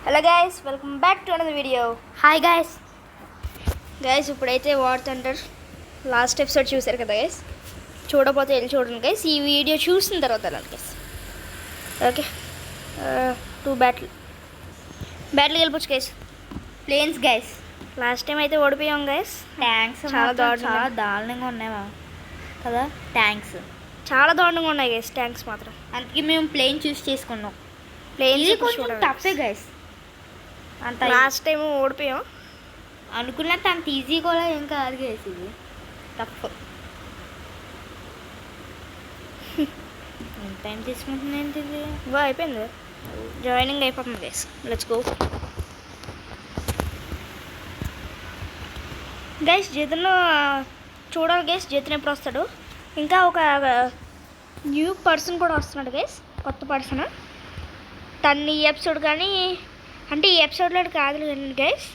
Hello guys, welcome back to another video. Hi guys. ఇప్పుడైతే war thunder last episode చూసారు కదా guys. చూడకపోతే వెళ్ళి చూడండి గైస్. ఈ వీడియో చూసిన తర్వాత వెళ్ళండి గైస్. ఓకే, 2 బ్యాటిల్ వెళ్ళిపోవచ్చు guys. Planes guys. Last time అయితే ఓడిపోయాం గైస్. ట్యాంక్స్ చాలా దారుణంగా ఉన్నాయి కదా. ట్యాంక్స్ చాలా దారుణంగా ఉన్నాయి గైస్. ట్యాంక్స్ మాత్రం. అందుకే మేము ప్లేన్ చూస్ చేసుకున్నాం. ప్లేన్ కొంచెం టఫే గైస్. అంత లాస్ట్ టైం ఓడిపోయాం అనుకున్నట్టు అంత ఈజీ కూడా ఏం కాదు గైస్. ఇది టఫ్. ఎంత టైం తీసుకుంటుంది ఏంటి ఇది? అయిపోయింది. జాయినింగ్ అయిపోతుంది గైస్. Let's go guys. జతన్ చూడాలి గైస్. జతన్ ఎప్పుడు వస్తాడు? ఇంకా ఒక న్యూ పర్సన్ కూడా వస్తున్నాడు గైస్. కొత్త పర్సన్. తను ఈ ఎపిసోడ్ కానీ, అంటే ఈ ఎపిసోడ్లో కాదు కానీ గైస్,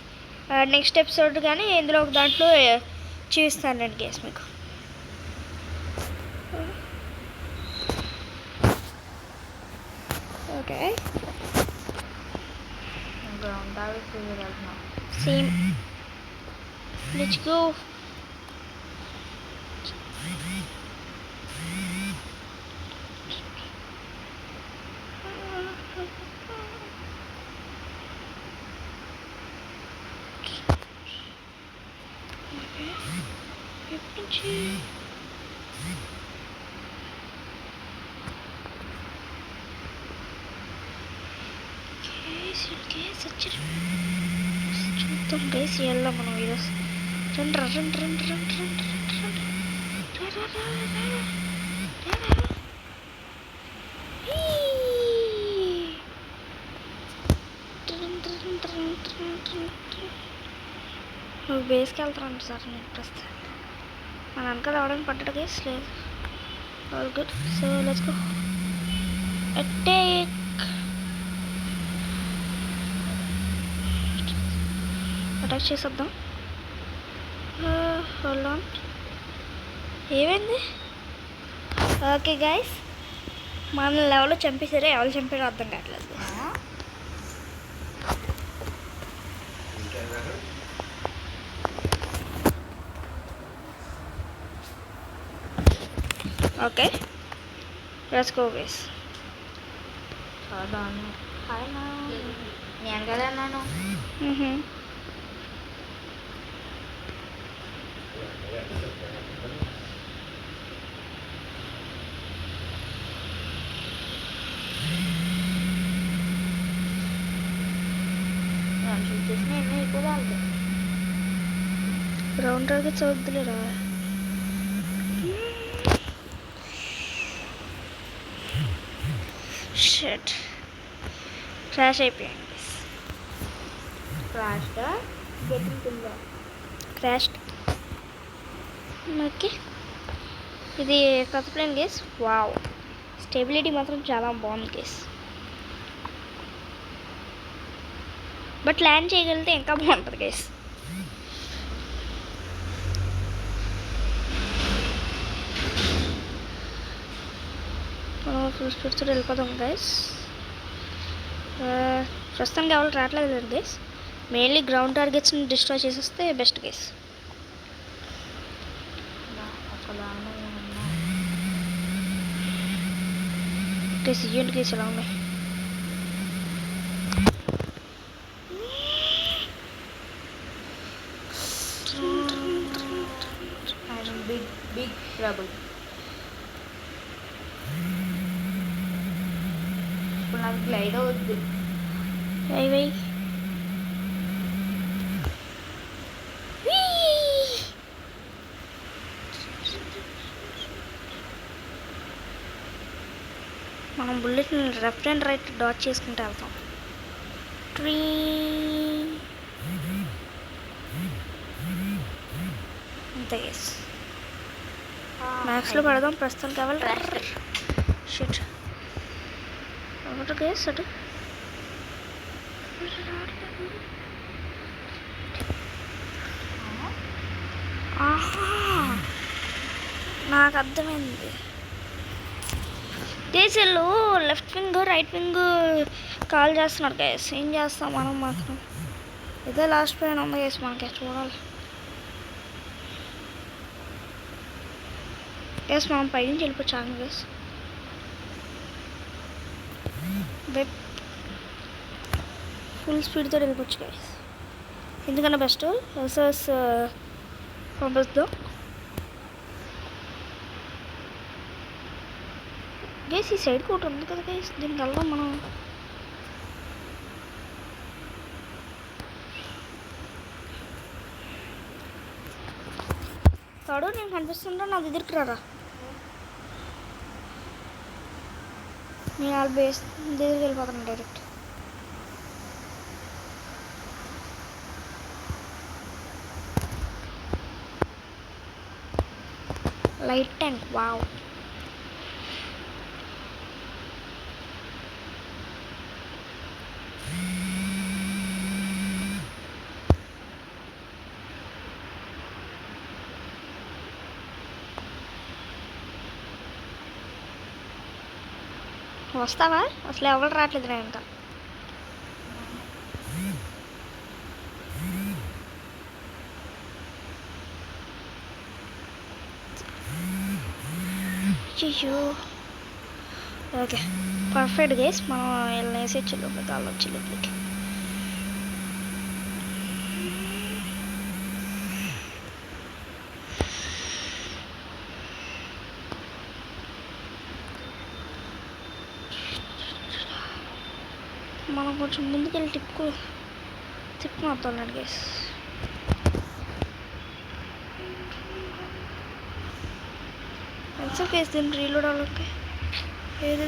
నెక్స్ట్ ఎపిసోడ్ కానీ ఇందులో ఒక దాంట్లో చూపిస్తాను నేను గైస్ మీకు. Okay, same. Let's go. చూద్దాం గైస్. వెళ్దాం మనం ఈరోజు. రండి రండి రండి రండి రండి రండి నువ్వు బేస్కి వెళ్తారంట సార్. నేను ప్రస్తుతం మన వెనక రావడానికి పడ్డాడు గైస్. లేదు, all good. So let's go. Attack. Attack చేసేద్దాం. Hold on. ఏమైంది? ఓకే గైస్, మన లెవెల్లో చంపేసారే. ఎవరు చంపారో అర్థం కావట్లేదు. Okay, let's go guys. నేను కదా అన్నాను. రౌండ్ టార్గెట్స్ వద్దులేరా. షట్, క్రాష్ అయిపోయాయి. క్రాష్. ఓకే, ఇది కొత్త ప్లేన్ గేస్. వావ్, స్టెబిలిటీ మాత్రం చాలా బాగుంది గేస్. బట్ ల్యాండ్ చేయగలిగితే ఇంకా బాగుంటుంది గేస్. ఫుల్ స్పీడ్తో వెళ్ళిపోదాం గైస్. ప్రస్తుతానికి ఎవరు రావట్లేదు లేదు గైస్. మెయిన్లీ గ్రౌండ్ టార్గెట్స్ని డిస్ట్రాయ్ చేసేస్తే బెస్ట్ గైస్. గైస్ ఇయ్యండి గైస్, ఎలా ఉన్నాయి? Big trouble. ఇప్పుడు నాకు గ్లైడ్ అవుద్ది. అయ్యి మనం బుల్లెట్ని లెఫ్ట్ అండ్ రైట్ డాట్ చేసుకుంటూ వెళ్తాం. అంతే గైస్. మ్యాక్స్లో పడదాం ప్రస్తుతం కావాలి. షిట్ ఒకటి గైస్. అటు నాకు అర్థమైంది. దేశాలు left wing right wing call చేస్తున్నాడు గైస్. ఏం చేస్తాం మనం మాత్రం. ఇదే లాస్ట్ పైన ఉంది గైస్, మనకి చూడాలి గైస్. మనం పైనుంచి వెళ్ళిపోవచ్చాను గైస్. వెబ్ ఫుల్ స్పీడ్తో వెళ్ళిపోవచ్చు గైస్. ఎందుకన్నా బెస్ట్ వర్సెస్ పంపిస్తాం గైస్. ఈ సైడ్ కూడా ఉంది కదా గైస్, దీనికి వెళ్దాం మనం. తాడు నేను కనిపిస్తుంటా, నా దగ్గరికి రారా. నేను వాళ్ళ బేస్ దగ్గరికి వెళ్ళిపోతాను డైరెక్ట్. Light tank, wow. వస్తావా? అసలు ఎవరు రావట్లేదు నేను ఇంకా. అయ్యో ఓకే పర్ఫెక్ట్ గైస్. మనం వెళ్ళేసి చిల్లు కాళ్ళు చిల్లుకి. మనం కొంచెం ముందుకెళ్ళి తిప్పు మాట్లాడు గైస్. ఎంత గైస్ దీన్ని రీలోడ్ అవ్వడానికి. ఏది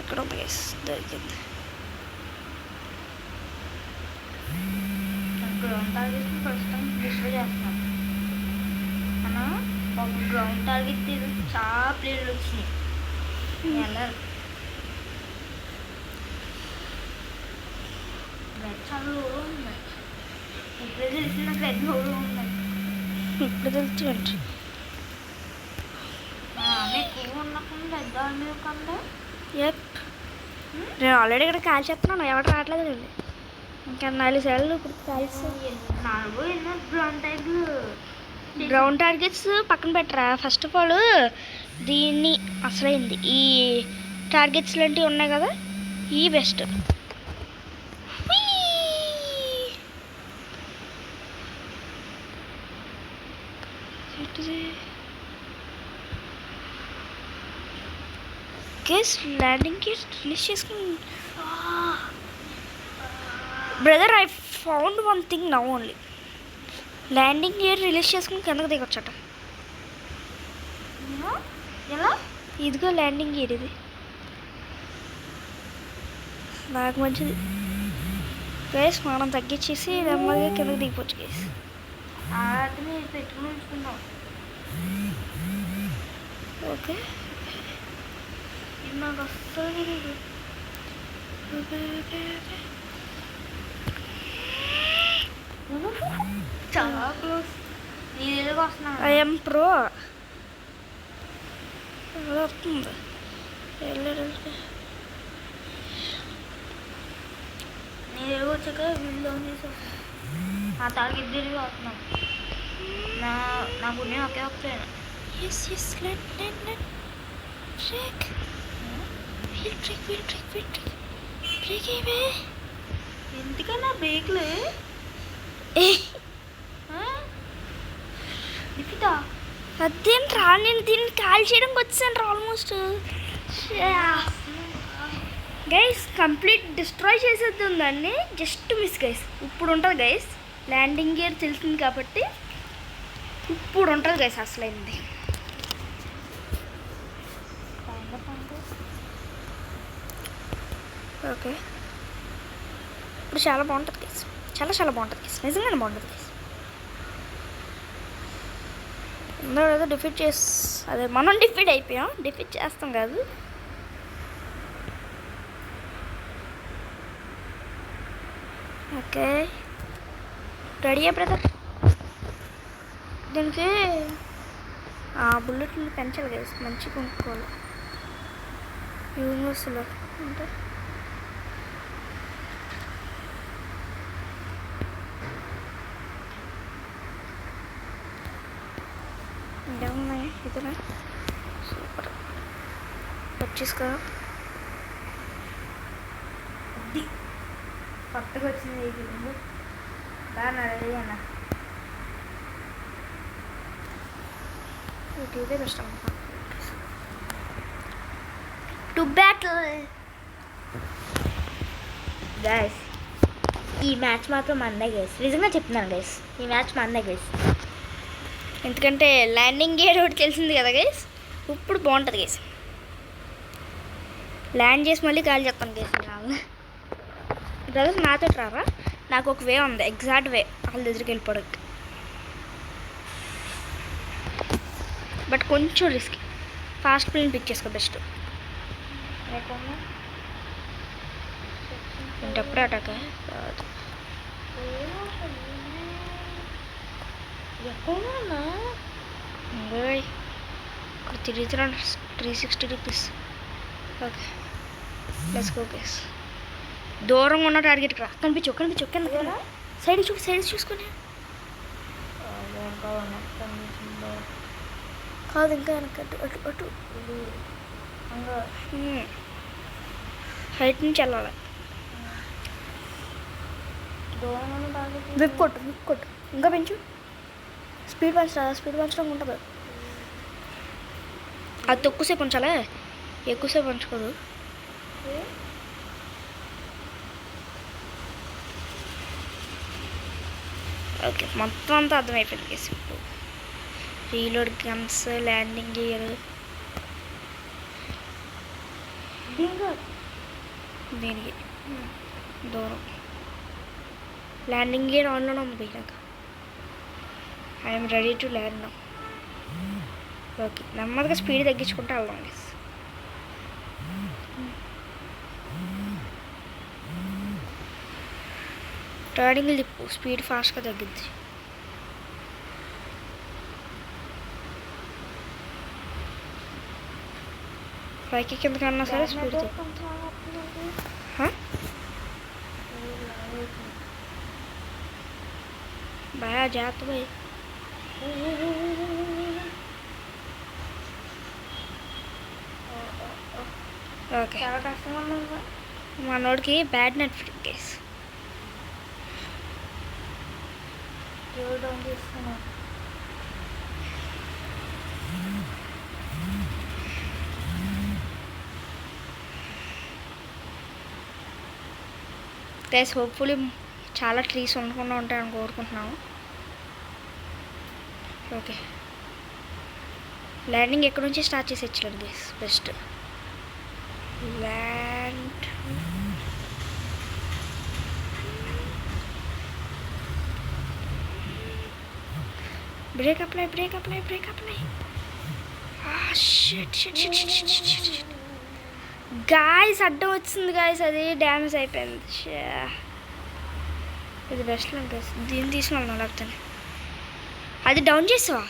ఎక్కడ ఉంది గైస్? దొరికింది. Ground target first time display చేస్తున్నాం అన్న. ఒక గ్రౌండ్ టార్గెట్ చాలా ప్లేయర్లు వచ్చినాయి. వెళ్ళారు చాలా లోలో ఉన్నాయి. ఇప్పుడే తెలిసిన రెడ్ లోలో ఉన్నాయి. ఇప్పుడు తెలుసు ఎక్కువ ఉన్నప్పుడు రెడ్ కంటే. నేను ఆల్రెడీ ఇక్కడ కాల్ చేస్తున్నాను, ఎవరు రావట్లేదు అండి. ఇంకా 4 సార్లు ఇప్పుడు కాల్స్. 4 ఎన్నో గ్రౌండ్ టార్గెట్స్ పక్కన పెట్టరా. ఫస్ట్ ఆఫ్ ఆల్ దీన్ని అసలైంది ఈ టార్గెట్స్ లాంటివి ఉన్నాయి కదా, ఈ best. Guys landing gear release చేసుకుని. Brother I found one thing now only. Landing gear release చేసుకుని కిందకు దిగొచ్చట. ఎలా? ఇదిగో ల్యాండింగ్ గేర్, ఇది నాకు మంచిది గైస్. మనం తగ్గించేసి నెమ్మదిగా కిందకు దిగిపోవచ్చు గైస్. పెట్టుకుని ఉంచుకున్నాం. ఓకే నాకు వస్తుంది. చాలా క్లోజ్. నీ దగ్గరకు వస్తున్నా. ఐఎమ్ ప్రో వస్తుంది. నీ దగ్గరకు వచ్చాక వీళ్ళు చేసి ఆ టార్గెట్ తిరిగి వస్తున్నాం. నాకు నేను ఒకే వస్తాను. ఎందుకన్నా బ్రేక్లు అదేంట్రా, నేను దీన్ని కాల్ చేయడానికి వచ్చాను రా. ఆల్మోస్ట్ గైస్ కంప్లీట్ డిస్ట్రాయ్ చేసేది దాన్ని. Just miss guys. ఇప్పుడు ఉంటుంది గైస్, ల్యాండింగ్ గేర్ తెలిసింది కాబట్టి ఇప్పుడు ఉంటుంది గైస్ అసలైంది. ఓకే ఇప్పుడు చాలా బాగుంటుంది గైస్. చాలా బాగుంటుంది గైస్. నిజంగానే బాగుంటుంది గైస్. అందరూ ఏదో డిఫీట్ అదే మనం డిఫీట్ అయిపోయాం. డిఫీట్ చేస్తాం కాదు. ఓకే రెడీయా బ్రదర్? దీనికి బుల్లెట్లు పెంచాలి గైస్, మంచిగా కొనుక్కోవాలి. యూనివర్స్లో అంటే ఇంకేమున్నాయి ఇతనే సూపర్ వచ్చేసుకో. ఇది కొత్తగా వచ్చింది ఇది బాగా రెడీ అన్న. ఇదే బెస్ట్ టు బ్యాటిల్ గైస్. ఈ మ్యాచ్ మాత్రం మందే గైస్, నిజంగా చెప్తున్నాను గైస్, ఈ మ్యాచ్ మందే గైస్. ఎందుకంటే ల్యాండింగ్ గేర్ ఒకటి తెలిసింది కదా గైస్, ఇప్పుడు బాగుంటుంది గైస్. ల్యాండ్ చేసి మళ్ళీ కాల్ చెప్తాను గైస్. బ్రదర్స్ నాతో రారా, నాకు ఒక వే ఉంది, ఎగ్జాక్ట్ వే వాళ్ళ దగ్గరికి వెళ్ళిపోవడానికి. బట్ కొంచెం రిస్క్, ఫాస్ట్ ప్లేన్ పిక్ చేసుకో బెస్ట్. అంటే అప్పుడే అటాక్ ఎక్కడున్నా ఇక్కడ తిరుగుతున్నా 360 rupees. Okay let's go guys. దూరంగా ఉన్న టార్గెట్కి రా. కనిపించు సైడ్ చూసుకొని. కాదు ఇంకా వెనక అటు హైట్ నుంచి వెళ్ళాలి. విప్ కొట్టు ఇంకా పెంచు. స్పీడ్ పెంచడం ఉంటుంది. అది తక్కువసేపు ఉంచాలే, ఎక్కువసేపు ఉంచుకోదు. ఓకే మొత్తం అంతా అర్థమైపోయింది కేసు. ఇప్పుడు రీలోడ్ గన్స్, ల్యాండింగ్ గేర్, దీనికి దూరం ల్యాండింగ్ గేర్ ఆన్లోనే ఉంది పోయినాక. I'm ready to land now. Okay నెమ్మదిగా స్పీడ్ తగ్గించుకుంటే వెళ్దాం గైస్. టర్నింగ్ లిప్పు స్పీడ్ ఫాస్ట్గా తగ్గిద్ది. పైకి కింద కన్నా సరే స్పీడ్ బాగా జాగ్రత్త పోయి. ఓకే చాలా కష్టంగా ఉంది మనోడికి బ్యాడ్ నెట్ కేస్. డౌన్ చేస్తున్నాను. గైస్ హోప్ఫుల్లీ చాలా ట్రీస్ ఉండకుండా ఉంటాయని కోరుకుంటున్నాము. ఓకే ల్యాండింగ్ ఎక్కడి నుంచి స్టార్ట్ చేసి వచ్చాడు guys. Best land. Break apply. Guys అడ్డం వచ్చింది గాయస్, అది డ్యామేజ్ అయిపోయింది. ఇది బెస్ట్ గైస్, దీన్ని తీసుకున్నాను లేకపోతే. అది డౌన్ చేసావా?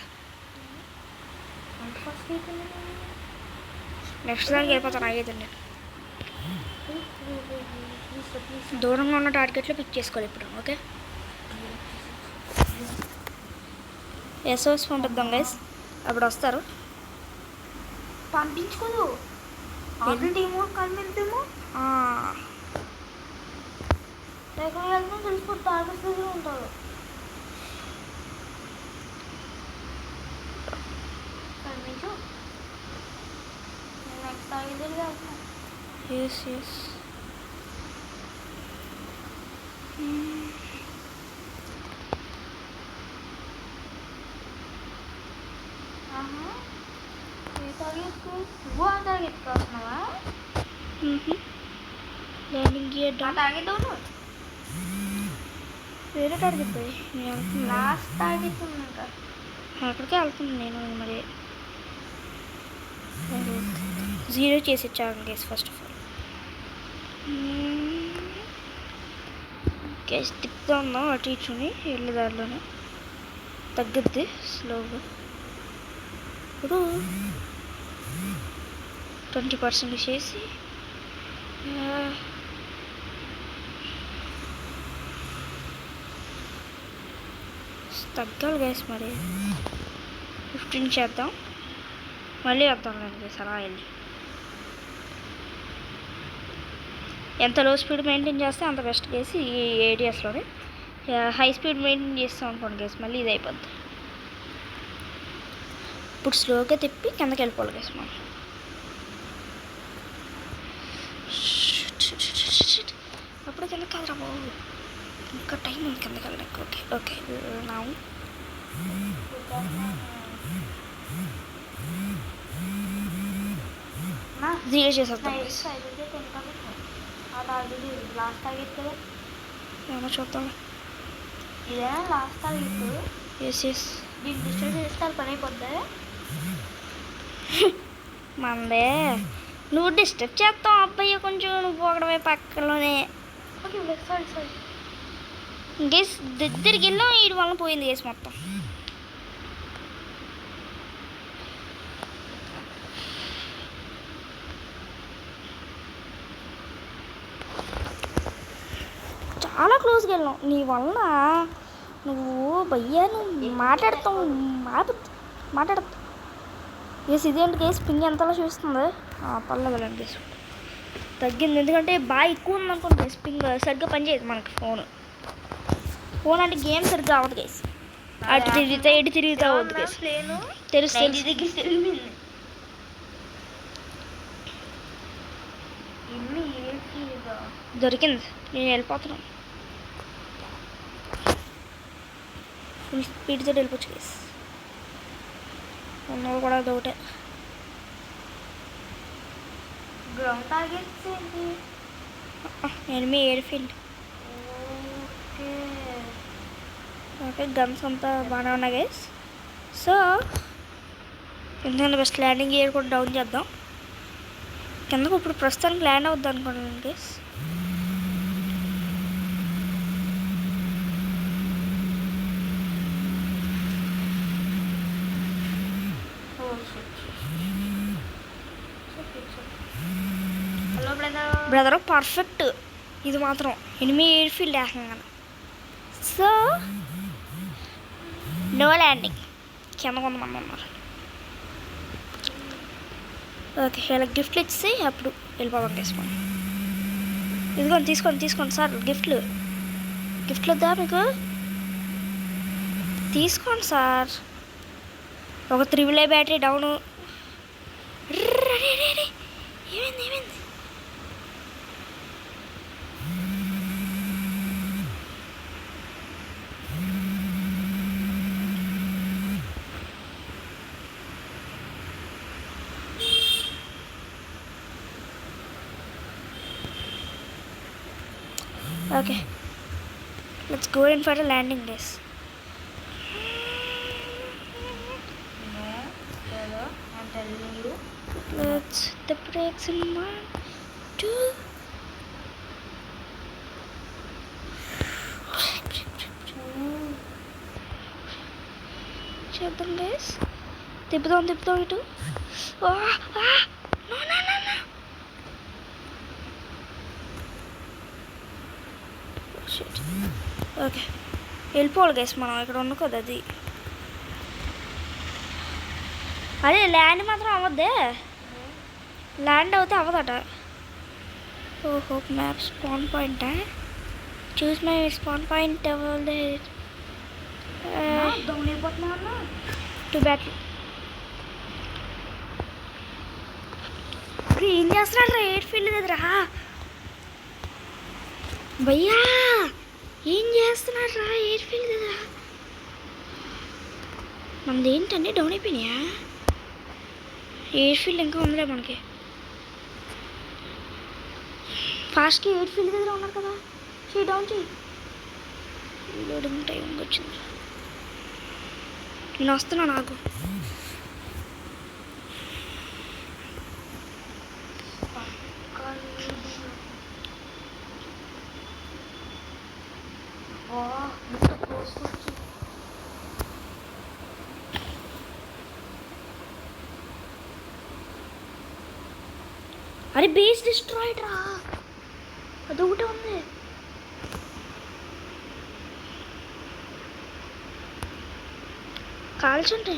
నెక్స్ట్ దానికి వెళ్ళిపోతాను. ఆగేదండి దూరంగా ఉన్న టార్గెట్లో పిక్ చేసుకోవాలి ఇప్పుడు. ఓకే ఎస్ఓఎస్ పంపిద్దాం గైస్, అప్పుడు వస్తారు. పంపించుకోదు ఆల్రెడీ ఏమో కలిపేమో ఎక్కడ వెళ్తాం తెలిసిపోతే టార్గెట్స్ దగ్గర ఉంటారు. పంపించు నేను నెక్స్ట్ టార్గెట్ దగ్గర వెళ్తున్నాను. ఎస్ నువ్వు ఆ టార్గెట్కి వస్తున్నావా? ల్యాండింగ్ గేర్ ఆ టార్గెట్ అవును వేరే టార్గెట్ పోయి నేను వెళ్తున్నా. లాస్ట్ టార్గెట్ ఉన్నాక అక్కడికే వెళ్తున్నాను నేను. మరి 0 చేసి ఇచ్చాను guys first of all. Guys తిప్పుతా ఉందాం అటు ఇచ్చుని వెళ్ళే దారిలోనే తగ్గుద్ది స్లోగా. ఇప్పుడు 20% చేసి తగ్గాలి గైస్. మరి 15 చేద్దాం, మళ్ళీ వద్దాం గైస్. అలా వెళ్ళి ఎంత లో స్పీడ్ మెయింటైన్ చేస్తే అంత బెస్ట్ గైస్ ఈ ఏరియాస్లోనే. హై స్పీడ్ మెయింటైన్ చేస్తాం అనుకోండి గైస్, మళ్ళీ ఇది అయిపోద్ది. ఇప్పుడు స్లోగా తిప్పి కిందకి వెళ్ళిపోవాలి గైస్ మనం. అప్పుడు కిందకి కాదురా బాబు, ఇంకా టైం ఉంది కిందకి వెళ్ళడానికి. ఓకే ఓకే నా జీరో చేసేద్దాం గైస్. లాస్ట్ టార్గెట్ కదా, ఏమో చూద్దాం. ఇదే లాస్ట్ టార్గెట్. ఎస్ ఎస్ దీన్ని డిస్టర్బ్ చేస్తే పని అయిపోద్ది. మందే నువ్వు డిస్టర్బ్ చేస్తావు అబ్బాయి, కొంచెం నువ్వు పోగడమే పక్కలోనే. Okay sorry sorry. గేస్ దగ్గరికి వెళ్ళాం, వీడి వల్ల పోయింది గేస్ మొత్తం. చాలా క్లోజ్గా వెళ్ళాం నీ వలన. నువ్వు భయ్యా నువ్వు మాట్లాడతావు మాట్లాడతావు గేస్. ఇదేంటి గేస్ పింగ్ ఎంతలా చూస్తుంది? పర్లేదులేండి గేస్, తగ్గింది. ఎందుకంటే బాగా ఎక్కువ ఉందనుకోండి గేస్, పింగ్ సరిగ్గా పనిచేయదు మనకి. ఫోన్ అంటే గేమ్ సరిగ్గా అవ్వదు గేస్. అటు తిరిగితే ఇటు తిరిగితే అవ్వద్దు గేస్. తెలుసు. దొరికింది, నేను వెళ్ళిపోతున్నాను. ఫుల్ స్పీడ్తో వెళ్ళిపోవచ్చు గేస్. ఉన్నది కూడా అదొకటే. గ్రౌండ్ టార్గెట్స్ ఏంటి? Enemy air field. Okay guns అంతా బాగానే ఉన్నాయి గైస్. సో ఎందుకంటే బెస్ట్ ల్యాండింగ్ గేర్ కూడా డౌన్ చేద్దాం కిందకు. ఇప్పుడు ప్రస్తుతానికి ల్యాండ్ అవుద్ది అనుకున్నాను గైస్. Hello brother perfect. ఇది మాత్రం ఎనిమి ఎయిర్ ఫీల్డ్ వేస్తున్నాను. సో నో ల్యాండింగ్, కింద కొంతమంది ఉన్నారు. ఓకే ఇలా గిఫ్ట్లు ఇచ్చి అప్పుడు వెళ్ళిపోదాం తీసుకోండి. ఇదిగోండి తీసుకోండి సార్. గిఫ్ట్లు వద్దా మీకు? తీసుకోండి సార్. ఒక 3 బ్యాటరీ డౌను. ఏమైంది? Okay, let's go in for a landing guys. No, I'm telling you. Let's hit the brakes in 1, 2. చేద్దాం గైస్. తిప్పుదాం ఇటు. No. ఓకే వెళ్ళిపోవాలి గైస్ మనం. ఇక్కడ ఉండకూడదు అది. అదే ల్యాండ్ మాత్రం అవ్వద్దే. ల్యాండ్ అవుతే అవ్వదట. ఓహో map spawn point. Choose my spawn point అవ్వదే. డౌన్ అయిపోతున్నా. 2 బ్యాటరీ. ఏం చేస్తున్నాడు రా? ఎయిర్ ఫీల్డ్ దగ్గర భయ్యా ఏం చేస్తున్నాడు రా? ఎయిర్ ఫీల్డ్ దగ్గర మనది ఏంటండి డౌన్ అయిపోయినాయా? ఎయిర్ ఫీల్డ్ ఇంకా ఉందిలే మనకి. ఫాస్ట్గా ఎయిర్ ఫీల్డ్ దగ్గర ఉన్నారు కదా, డౌన్ చేయి. లోడింగ్ టైం వచ్చింది. నేను వస్తున్నా. నాకు అరే బేస్ డిస్ట్రాయిడ్ రా, అదొకటే ఉంది. కాల్చుంటే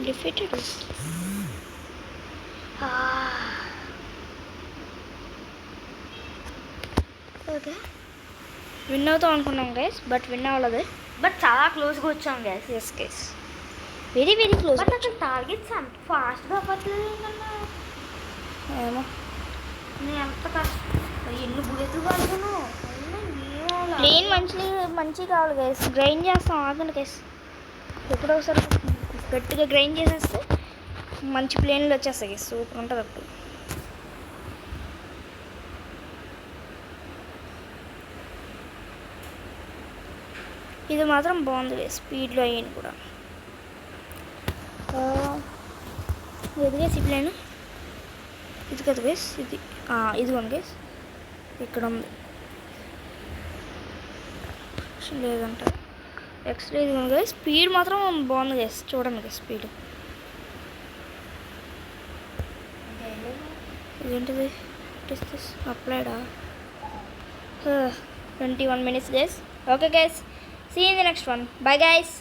డిఫీటెడ్. ఓకే విన్ అవుతాం అనుకున్నాం గైస్, బట్ విన్ అవ్వలేదు. బట్ చాలా క్లోజ్గా వచ్చాం guys. Yes guys, very very close. But అక్కడ టార్గెట్స్ అంత ఫాస్ట్గా అవ్వట్లేదు ఏంటన్నా. ఏమో నేను ఎంత కష్టం, ఎన్ని బుల్లెట్లు పడుతున్నాను. ప్లేన్ మంచి కావాలి గైస్. గ్రైండ్ చేస్తాం ఆగండి గైస్. ఎప్పుడో ఒకసారి గట్టిగా గ్రైండ్ చేసేస్తే మంచి ప్లేన్లు వచ్చేస్తాయి గైస్, సూపర్ ఉంటుంది అప్పుడు. ఇది మాత్రం బాగుంది గైస్, స్పీడ్లో అయ్యింది కూడా. ఇది గైస్ ఈ ప్లేన్, ఇది కదా గైస్, ఇదిగోండి గైస్, ఇక్కడ ఉంది లేదంట. ఎక్స్రే ఇదిగోండి గైస్, స్పీడ్ మాత్రం బాగుంది గైస్, చూడండి గైస్ స్పీడ్. ఇదేంటిది, అప్లైడా 21 minutes guys. Okay guys, see in the next one. Bye guys.